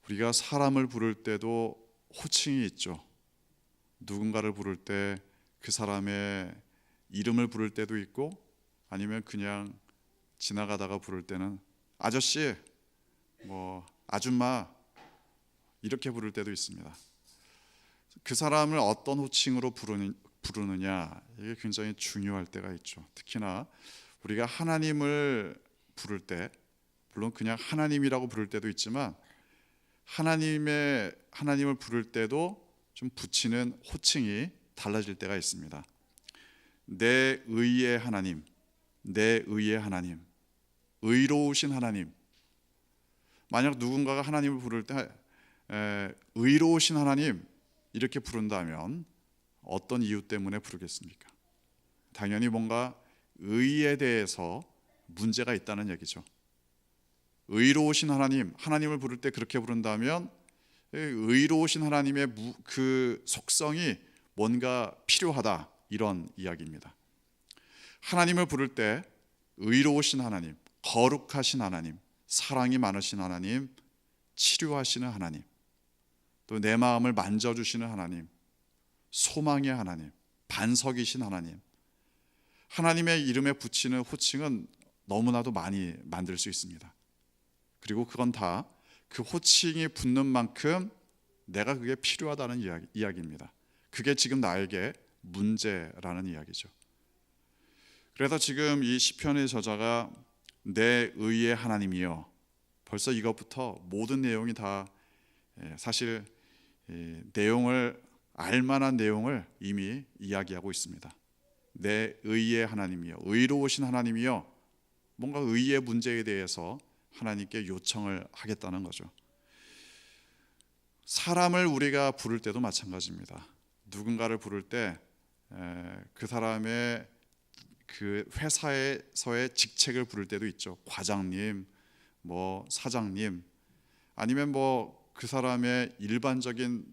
우리가 사람을 부를 때도 호칭이 있죠. 누군가를 부를 때 그 사람의 이름을 부를 때도 있고, 아니면 그냥 지나가다가 부를 때는 아저씨, 뭐 아줌마 이렇게 부를 때도 있습니다. 그 사람을 어떤 호칭으로 부르느냐, 이게 굉장히 중요할 때가 있죠. 특히나 우리가 하나님을 부를 때, 물론 그냥 하나님이라고 부를 때도 있지만 하나님을 부를 때도 좀 붙이는 호칭이 달라질 때가 있습니다. 내 의의 하나님, 내 의의 하나님, 의로우신 하나님. 만약 누군가가 하나님을 부를 때 의로우신 하나님 이렇게 부른다면 어떤 이유 때문에 부르겠습니까? 당연히 뭔가 의에 대해서 문제가 있다는 얘기죠. 의로우신 하나님, 하나님을 부를 때 그렇게 부른다면 의로우신 하나님의 그 속성이 뭔가 필요하다, 이런 이야기입니다. 하나님을 부를 때 의로우신 하나님, 거룩하신 하나님, 사랑이 많으신 하나님, 치료하시는 하나님, 또 내 마음을 만져주시는 하나님, 소망의 하나님, 반석이신 하나님, 하나님의 이름에 붙이는 호칭은 너무나도 많이 만들 수 있습니다. 그리고 그건 다 그 호칭이 붙는 만큼 내가 그게 필요하다는 이야기입니다. 그게 지금 나에게 문제라는 이야기죠. 그래서 지금 이 시편의 저자가 내 의의 하나님이여, 벌써 이것부터 모든 내용이 다 사실 내용을 알만한 내용을 이미 이야기하고 있습니다. 내 의의 하나님이여, 의로우신 하나님이여, 뭔가 의의 문제에 대해서 하나님께 요청을 하겠다는 거죠. 사람을 우리가 부를 때도 마찬가지입니다. 누군가를 부를 때 그 사람의 그 회사에서의 직책을 부를 때도 있죠. 과장님, 뭐 사장님, 아니면 뭐 그 사람의 일반적인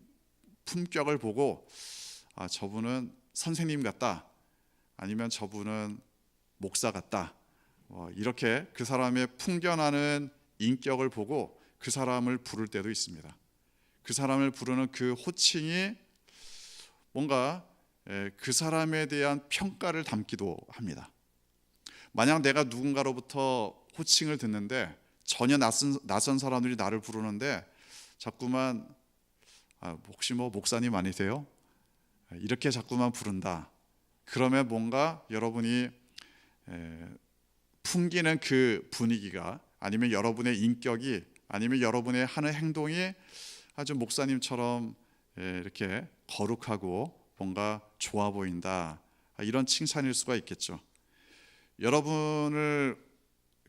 품격을 보고 저분은 선생님 같다, 아니면 저분은 목사 같다, 이렇게 그 사람의 풍겨나는 인격을 보고 그 사람을 부를 때도 있습니다. 그 사람을 부르는 그 호칭이 뭔가 그 사람에 대한 평가를 담기도 합니다. 만약 내가 누군가로부터 호칭을 듣는데 전혀 낯선 사람들이 나를 부르는데 자꾸만 혹시 뭐 목사님 아니세요? 이렇게 자꾸만 부른다. 그러면 뭔가 여러분이 풍기는 그 분위기가, 아니면 여러분의 인격이, 아니면 여러분의 하는 행동이 아주 목사님처럼 이렇게 거룩하고 뭔가 좋아 보인다, 이런 칭찬일 수가 있겠죠. 여러분을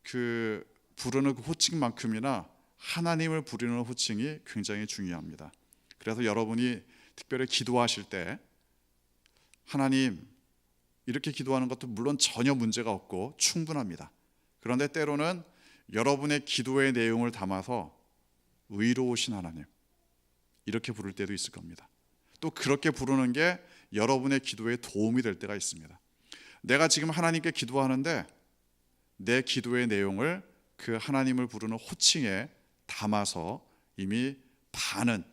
그 부르는 그 호칭만큼이나 하나님을 부르는 호칭이 굉장히 중요합니다. 그래서 여러분이 특별히 기도하실 때 하나님 이렇게 기도하는 것도 물론 전혀 문제가 없고 충분합니다. 그런데 때로는 여러분의 기도의 내용을 담아서 의로우신 하나님 이렇게 부를 때도 있을 겁니다. 또 그렇게 부르는 게 여러분의 기도에 도움이 될 때가 있습니다. 내가 지금 하나님께 기도하는데 내 기도의 내용을 그 하나님을 부르는 호칭에 담아서 이미 반은,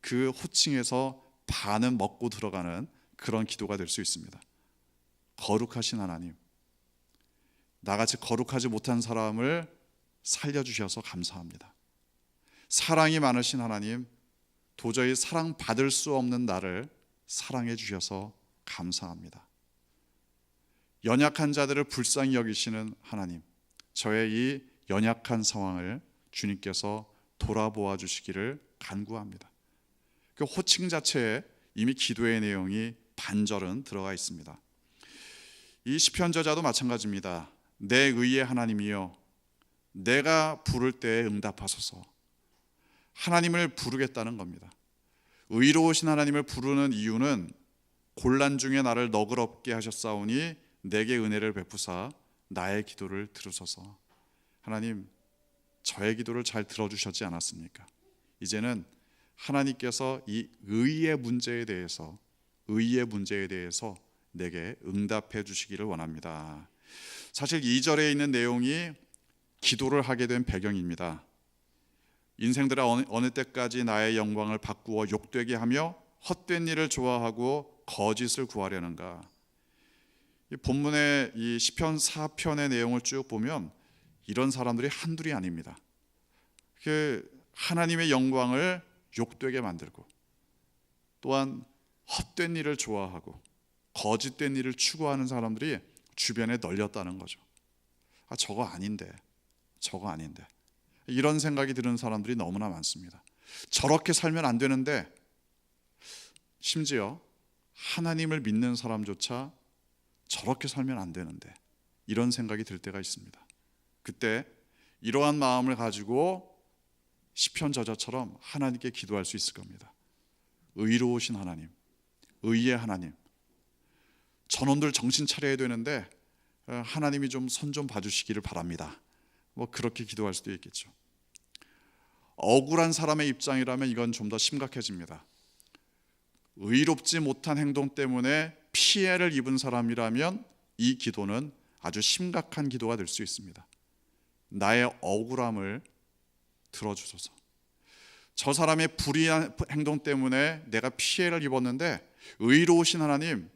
그 호칭에서 반은 먹고 들어가는 그런 기도가 될 수 있습니다. 거룩하신 하나님, 나같이 거룩하지 못한 사람을 살려주셔서 감사합니다. 사랑이 많으신 하나님, 도저히 사랑받을 수 없는 나를 사랑해 주셔서 감사합니다. 연약한 자들을 불쌍히 여기시는 하나님, 저의 이 연약한 상황을 주님께서 돌아보아 주시기를 간구합니다. 그 호칭 자체에 이미 기도의 내용이 반절은 들어가 있습니다. 이 시편 저자도 마찬가지입니다. 내 의의 하나님이여, 내가 부를 때에 응답하소서. 하나님을 부르겠다는 겁니다. 의로우신 하나님을 부르는 이유는 곤란 중에 나를 너그럽게 하셨사오니 내게 은혜를 베푸사 나의 기도를 들으소서. 하나님, 저의 기도를 잘 들어주셨지 않았습니까? 이제는 하나님께서 이 의의 문제에 대해서 내게 응답해 주시기를 원합니다. 사실 2절에 있는 내용이 기도를 하게 된 배경입니다. 인생들의 어느 때까지 나의 영광을 바꾸어 욕되게 하며 헛된 일을 좋아하고 거짓을 구하려는가? 이 본문의 이 시편 4편의 내용을 쭉 보면 이런 사람들이 한둘이 아닙니다. 그 하나님의 영광을 욕되게 만들고 또한 헛된 일을 좋아하고 거짓된 일을 추구하는 사람들이 주변에 널렸다는 거죠. 저거 아닌데 이런 생각이 드는 사람들이 너무나 많습니다. 저렇게 살면 안 되는데, 심지어 하나님을 믿는 사람조차 저렇게 살면 안 되는데 이런 생각이 들 때가 있습니다. 그때 이러한 마음을 가지고 시편 저자처럼 하나님께 기도할 수 있을 겁니다. 의로우신 하나님, 의의 하나님, 저놈들 정신 차려야 되는데 하나님이 좀 손 좀 봐주시기를 바랍니다. 그렇게 기도할 수도 있겠죠. 억울한 사람의 입장이라면 이건 좀 더 심각해집니다. 의롭지 못한 행동 때문에 피해를 입은 사람이라면 이 기도는 아주 심각한 기도가 될 수 있습니다. 나의 억울함을 들어주소서. 저 사람의 불의한 행동 때문에 내가 피해를 입었는데 의로우신 하나님,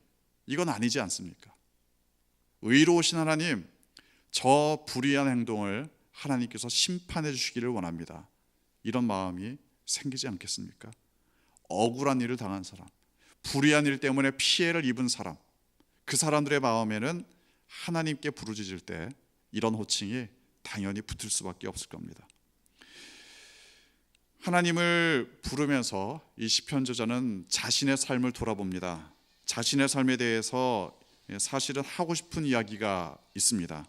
이건 아니지 않습니까? 의로우신 하나님, 저 불의한 행동을 하나님께서 심판해 주시기를 원합니다. 이런 마음이 생기지 않겠습니까? 억울한 일을 당한 사람, 불의한 일 때문에 피해를 입은 사람, 그 사람들의 마음에는 하나님께 부르짖을 때 이런 호칭이 당연히 붙을 수밖에 없을 겁니다. 하나님을 부르면서 이 시편 저자는 자신의 삶을 돌아봅니다. 자신의 삶에 대해서 사실은 하고 싶은 이야기가 있습니다.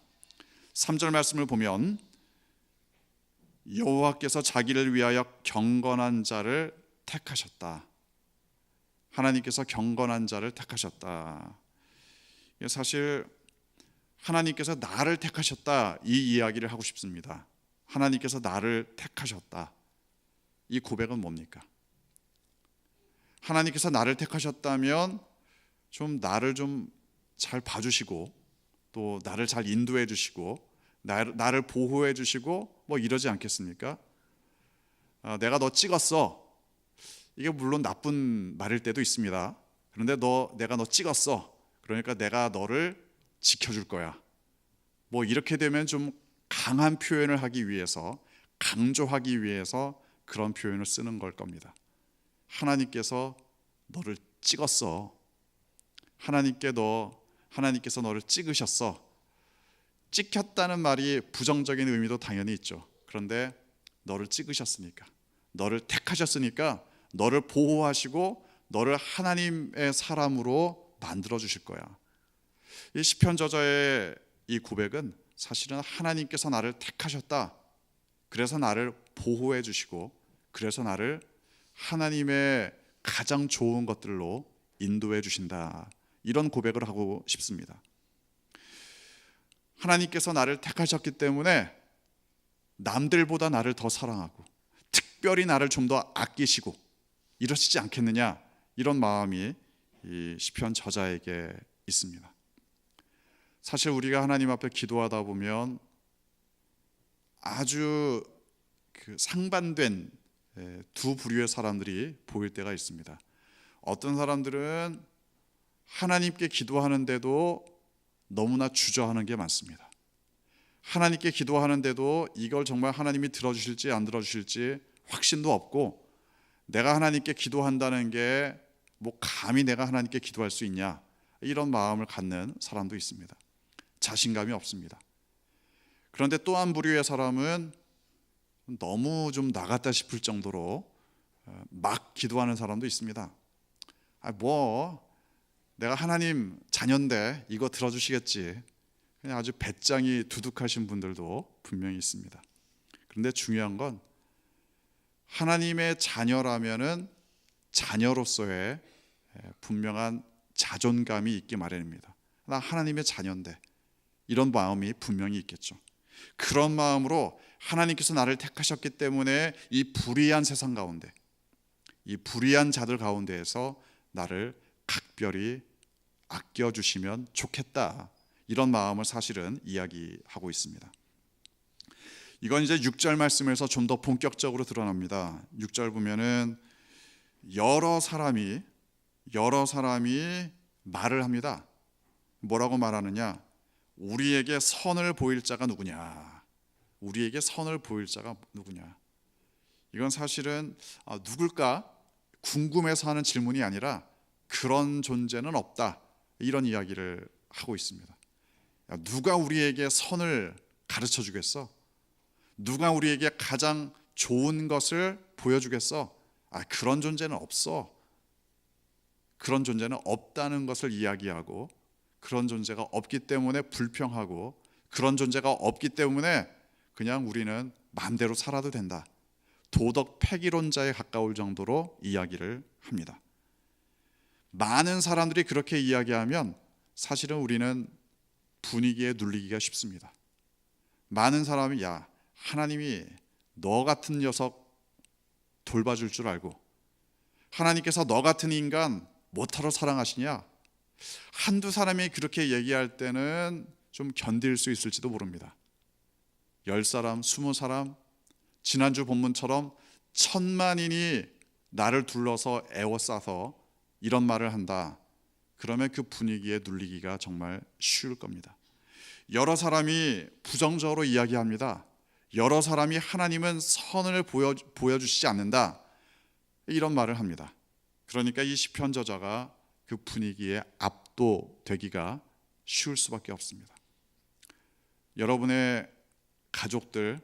3절 말씀을 보면 여호와께서 자기를 위하여 경건한 자를 택하셨다. 하나님께서 경건한 자를 택하셨다. 사실 하나님께서 나를 택하셨다, 이 이야기를 하고 싶습니다. 하나님께서 나를 택하셨다. 이 고백은 뭡니까? 하나님께서 나를 택하셨다면 좀 나를 좀 잘 봐주시고 또 나를 잘 인도해 주시고 나를 보호해 주시고 이러지 않겠습니까? 내가 너 찍었어. 이게 물론 나쁜 말일 때도 있습니다. 그런데 내가 너 찍었어. 그러니까 내가 너를 지켜줄 거야. 이렇게 되면 좀 강한 표현을 하기 위해서, 강조하기 위해서 그런 표현을 쓰는 걸 겁니다. 하나님께서 너를 찍었어. 하나님께서 너를 찍으셨어. 찍혔다는 말이 부정적인 의미도 당연히 있죠. 그런데 너를 찍으셨으니까, 너를 택하셨으니까 너를 보호하시고 너를 하나님의 사람으로 만들어 주실 거야. 이 시편 저자의 이 고백은 사실은 하나님께서 나를 택하셨다. 그래서 나를 보호해 주시고 그래서 나를 하나님의 가장 좋은 것들로 인도해 주신다. 이런 고백을 하고 싶습니다. 하나님께서 나를 택하셨기 때문에 남들보다 나를 더 사랑하고 특별히 나를 좀 더 아끼시고 이러시지 않겠느냐, 이런 마음이 이 시편 저자에게 있습니다. 사실 우리가 하나님 앞에 기도하다 보면 아주 상반된 두 부류의 사람들이 보일 때가 있습니다. 어떤 사람들은 하나님께 기도하는데도 너무나 주저하는 게 많습니다. 하나님께 기도하는데도 이걸 정말 하나님이 들어주실지 안 들어주실지 확신도 없고, 내가 하나님께 기도한다는 게 감히 내가 하나님께 기도할 수 있냐, 이런 마음을 갖는 사람도 있습니다. 자신감이 없습니다. 그런데 또 한 부류의 사람은 너무 좀 나갔다 싶을 정도로 막 기도하는 사람도 있습니다. 내가 하나님 자녀인데 이거 들어주시겠지, 그냥 아주 배짱이 두둑하신 분들도 분명히 있습니다. 그런데 중요한 건 하나님의 자녀라면은 자녀로서의 분명한 자존감이 있기 마련입니다. 나 하나님의 자녀인데, 이런 마음이 분명히 있겠죠. 그런 마음으로 하나님께서 나를 택하셨기 때문에 이 불의한 세상 가운데, 이 불의한 자들 가운데에서 나를 각별히 아껴주시면 좋겠다, 이런 마음을 사실은 이야기하고 있습니다. 이건 이제 6절 말씀에서 좀 더 본격적으로 드러납니다. 6절 보면은 여러 사람이 말을 합니다. 뭐라고 말하느냐? 우리에게 선을 보일 자가 누구냐? 우리에게 선을 보일 자가 누구냐? 이건 사실은 누굴까 궁금해서 하는 질문이 아니라 그런 존재는 없다, 이런 이야기를 하고 있습니다. 누가 우리에게 선을 가르쳐 주겠어? 누가 우리에게 가장 좋은 것을 보여주겠어? 그런 존재는 없어. 그런 존재는 없다는 것을 이야기하고, 그런 존재가 없기 때문에 불평하고, 그런 존재가 없기 때문에 그냥 우리는 마음대로 살아도 된다, 도덕 폐기론자에 가까울 정도로 이야기를 합니다. 많은 사람들이 그렇게 이야기하면 사실은 우리는 분위기에 눌리기가 쉽습니다. 많은 사람이 하나님이 너 같은 녀석 돌봐줄 줄 알고, 하나님께서 너 같은 인간 뭐하러 사랑하시냐, 한두 사람이 그렇게 얘기할 때는 좀 견딜 수 있을지도 모릅니다. 10사람, 20사람, 지난주 본문처럼 1000만인이 나를 둘러서 애워싸서 이런 말을 한다, 그러면 그 분위기에 눌리기가 정말 쉬울 겁니다. 여러 사람이 부정적으로 이야기합니다. 여러 사람이 하나님은 선을 보여주시지 않는다, 이런 말을 합니다. 그러니까 이 시편 저자가 그 분위기에 압도되기가 쉬울 수밖에 없습니다. 여러분의 가족들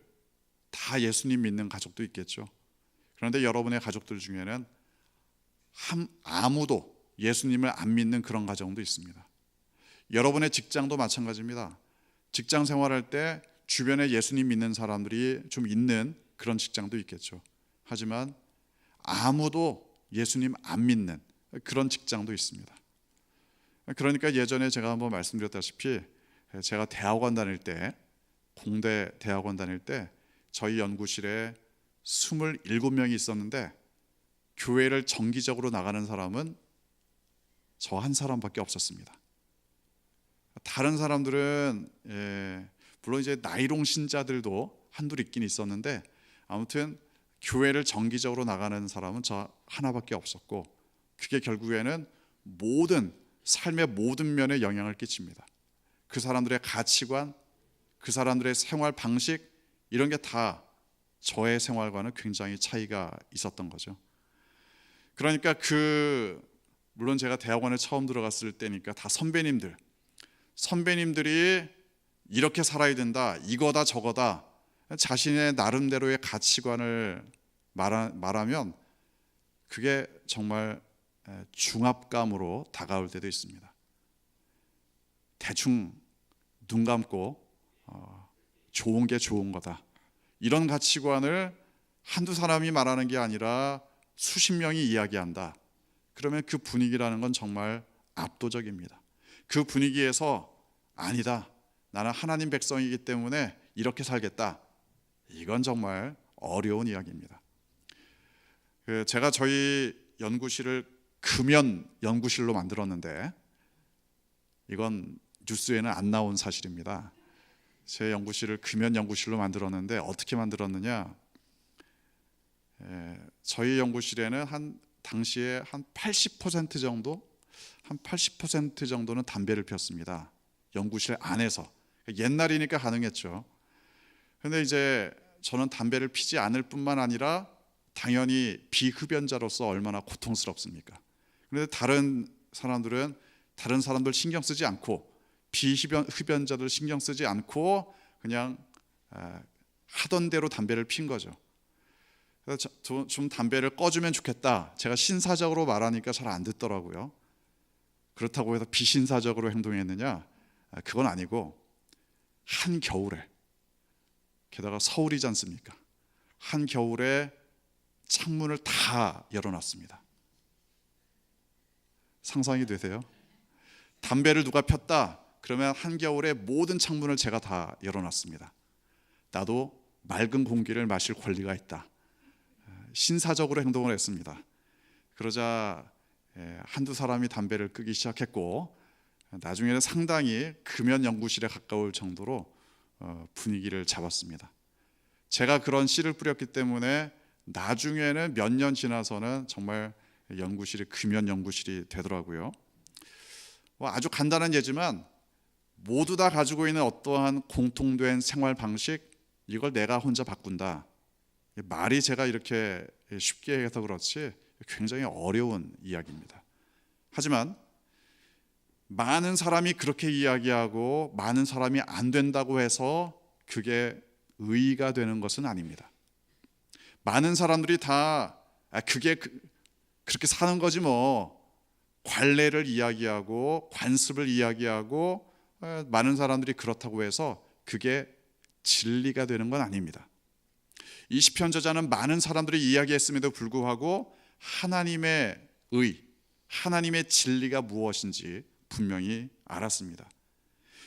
다 예수님 믿는 가족도 있겠죠. 그런데 여러분의 가족들 중에는 아무도 예수님을 안 믿는 그런 가정도 있습니다. 여러분의 직장도 마찬가지입니다. 직장 생활할 때 주변에 예수님 믿는 사람들이 좀 있는 그런 직장도 있겠죠. 하지만 아무도 예수님 안 믿는 그런 직장도 있습니다. 그러니까 예전에 제가 한번 말씀드렸다시피, 제가 대학원 다닐 때, 공대 대학원 다닐 때 저희 연구실에 27명이 있었는데 교회를 정기적으로 나가는 사람은 저 한 사람밖에 없었습니다. 다른 사람들은 물론 이제 나이롱 신자들도 한둘 있긴 있었는데, 아무튼 교회를 정기적으로 나가는 사람은 저 하나밖에 없었고, 그게 결국에는 삶의 모든 면에 영향을 끼칩니다. 그 사람들의 가치관, 그 사람들의 생활 방식, 이런 게 다 저의 생활과는 굉장히 차이가 있었던 거죠. 그러니까 물론 제가 대학원에 처음 들어갔을 때니까 다 선배님들이 이렇게 살아야 된다, 이거다 저거다, 자신의 나름대로의 가치관을 말하면 그게 정말 중압감으로 다가올 때도 있습니다. 대충 눈 감고 좋은 게 좋은 거다, 이런 가치관을 한두 사람이 말하는 게 아니라 수십 명이 이야기한다. 그러면 그 분위기라는 건 정말 압도적입니다. 그 분위기에서 아니다, 나는 하나님 백성이기 때문에 이렇게 살겠다, 이건 정말 어려운 이야기입니다. 제가 저희 연구실을 금연 연구실로 만들었는데, 이건 뉴스에는 안 나온 사실입니다. 제 연구실을 금연 연구실로 만들었는데 어떻게 만들었느냐, 저희 연구실에는 당시에 한 80% 정도는 담배를 피웠습니다. 연구실 안에서. 옛날이니까 가능했죠. 그런데 이제 저는 담배를 피지 않을 뿐만 아니라 당연히 비흡연자로서 얼마나 고통스럽습니까? 그런데 다른 사람들 신경 쓰지 않고, 비흡연자들 신경 쓰지 않고 그냥 하던 대로 담배를 핀 거죠. 그래서 좀 담배를 꺼주면 좋겠다, 제가 신사적으로 말하니까 잘 안 듣더라고요. 그렇다고 해서 비신사적으로 행동했느냐? 그건 아니고, 한겨울에, 게다가 서울이지 않습니까? 한겨울에 창문을 다 열어놨습니다. 상상이 되세요? 담배를 누가 폈다 그러면 한겨울에 모든 창문을 제가 다 열어놨습니다. 나도 맑은 공기를 마실 권리가 있다, 신사적으로 행동을 했습니다. 그러자 한두 사람이 담배를 끄기 시작했고, 나중에는 상당히 금연 연구실에 가까울 정도로 분위기를 잡았습니다. 제가 그런 씨를 뿌렸기 때문에 나중에는 몇 년 지나서는 정말 연구실이 금연 연구실이 되더라고요. 아주 간단한 예지만 모두 다 가지고 있는 어떠한 공통된 생활 방식, 이걸 내가 혼자 바꾼다. 말이 제가 이렇게 쉽게 해서 그렇지 굉장히 어려운 이야기입니다. 하지만 많은 사람이 그렇게 이야기하고 많은 사람이 안 된다고 해서 그게 의의가 되는 것은 아닙니다. 많은 사람들이 다 그게 그렇게 사는 거지 뭐, 관례를 이야기하고 관습을 이야기하고 많은 사람들이 그렇다고 해서 그게 진리가 되는 건 아닙니다. 이 시편 저자는 많은 사람들이 이야기했음에도 불구하고 하나님의 하나님의 진리가 무엇인지 분명히 알았습니다.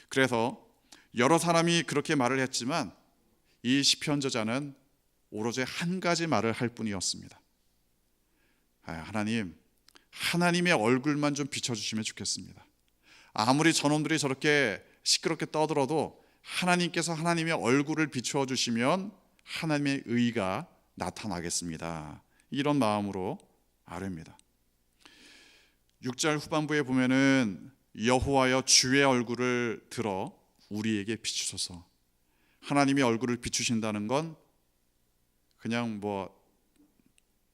그래서 여러 사람이 그렇게 말을 했지만 이 시편 저자는 오로지 한 가지 말을 할 뿐이었습니다. 하나님, 하나님의 얼굴만 좀 비춰주시면 좋겠습니다. 아무리 저놈들이 저렇게 시끄럽게 떠들어도 하나님께서 하나님의 얼굴을 비추어 주시면 하나님의 의가 나타나겠습니다. 이런 마음으로 아뢰입니다. 6절 후반부에 보면은 여호와여 주의 얼굴을 들어 우리에게 비추소서. 하나님의 얼굴을 비추신다는 건 그냥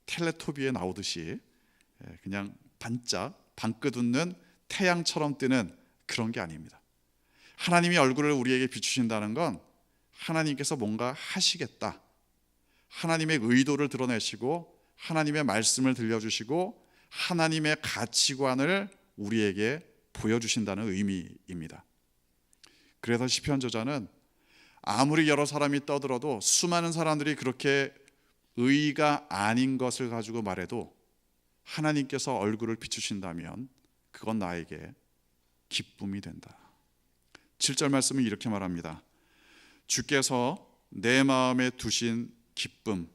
텔레토비에 나오듯이 그냥 반짝 방긋 웃는 태양처럼 뜨는 그런 게 아닙니다. 하나님의 얼굴을 우리에게 비추신다는 건 하나님께서 뭔가 하시겠다, 하나님의 의도를 드러내시고 하나님의 말씀을 들려주시고 하나님의 가치관을 우리에게 보여주신다는 의미입니다. 그래서 시편 저자는 아무리 여러 사람이 떠들어도 수많은 사람들이 그렇게 의가 아닌 것을 가지고 말해도 하나님께서 얼굴을 비추신다면 그건 나에게 기쁨이 된다. 7절 말씀은 이렇게 말합니다. 주께서 내 마음에 두신 기쁨,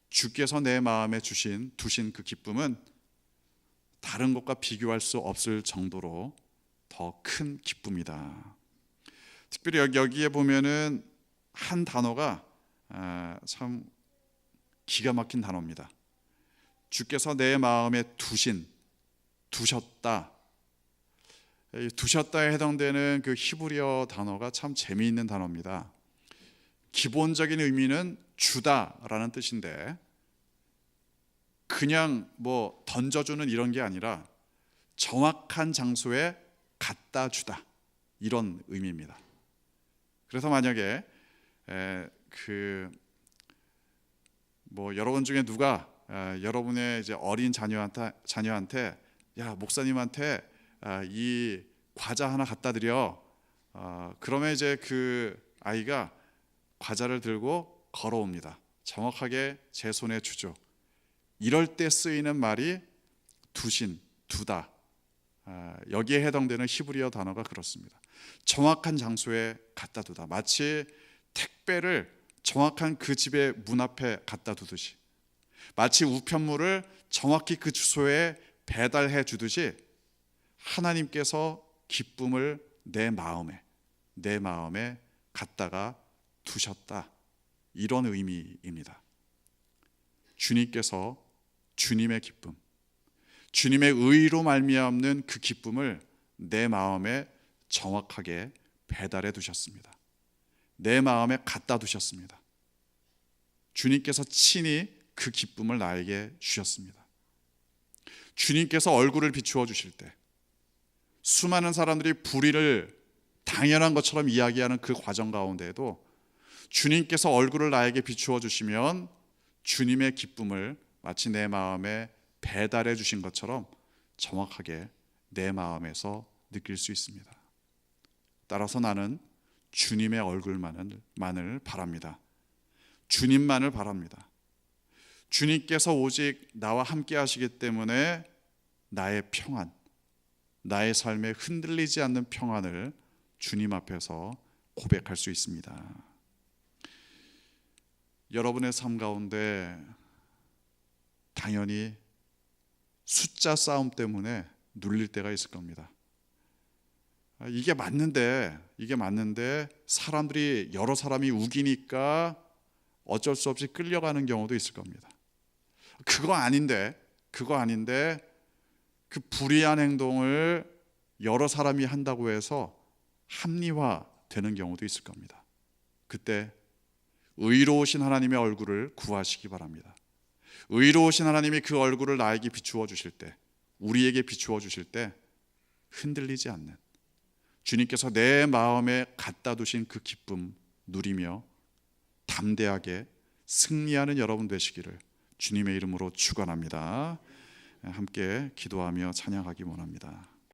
주께서 내 마음에 두신 그 기쁨은 다른 것과 비교할 수 없을 정도로 더 큰 기쁨이다. 특별히 여기에 보면은 한 단어가 참 기가 막힌 단어입니다. 주께서 내 마음에 두셨다. 두셨다에 해당되는 그 히브리어 단어가 참 재미있는 단어입니다. 기본적인 의미는 주다라는 뜻인데 그냥 던져주는 이런 게 아니라 정확한 장소에 갖다 주다, 이런 의미입니다. 그래서 만약에 여러분 중에 누가 여러분의 이제 어린 자녀한테 야, 목사님한테 이 과자 하나 갖다 드려. 그러면 이제 그 아이가 과자를 들고 걸어옵니다. 정확하게 제 손에 주죠. 이럴 때 쓰이는 말이 두다. 여기에 해당되는 히브리어 단어가 그렇습니다. 정확한 장소에 갖다 두다. 마치 택배를 정확한 그 집의 문 앞에 갖다 두듯이, 마치 우편물을 정확히 그 주소에 배달해 주듯이 하나님께서 기쁨을 내 마음에 갖다가 두셨다, 이런 의미입니다. 주님께서 주님의 기쁨, 주님의 의로 말미암는 그 기쁨을 내 마음에 정확하게 배달해 두셨습니다. 내 마음에 갖다 두셨습니다. 주님께서 친히 그 기쁨을 나에게 주셨습니다. 주님께서 얼굴을 비추어 주실 때 수많은 사람들이 불의를 당연한 것처럼 이야기하는 그 과정 가운데에도 주님께서 얼굴을 나에게 비추어 주시면 주님의 기쁨을 마치 내 마음에 배달해 주신 것처럼 정확하게 내 마음에서 느낄 수 있습니다. 따라서 나는 주님의 얼굴만을 바랍니다. 주님만을 바랍니다. 주님께서 오직 나와 함께 하시기 때문에 나의 평안, 나의 삶에 흔들리지 않는 평안을 주님 앞에서 고백할 수 있습니다. 여러분의 삶 가운데 당연히 숫자 싸움 때문에 눌릴 때가 있을 겁니다. 이게 맞는데 사람들이 여러 사람이 우기니까 어쩔 수 없이 끌려가는 경우도 있을 겁니다. 그거 아닌데 그 불의한 행동을 여러 사람이 한다고 해서 합리화되는 경우도 있을 겁니다. 그때 의로우신 하나님의 얼굴을 구하시기 바랍니다. 의로우신 하나님이 그 얼굴을 나에게 비추어 주실 때, 우리에게 비추어 주실 때 흔들리지 않는, 주님께서 내 마음에 갖다 두신 그 기쁨 누리며 담대하게 승리하는 여러분 되시기를 주님의 이름으로 축원합니다. 함께 기도하며 찬양하기 원합니다.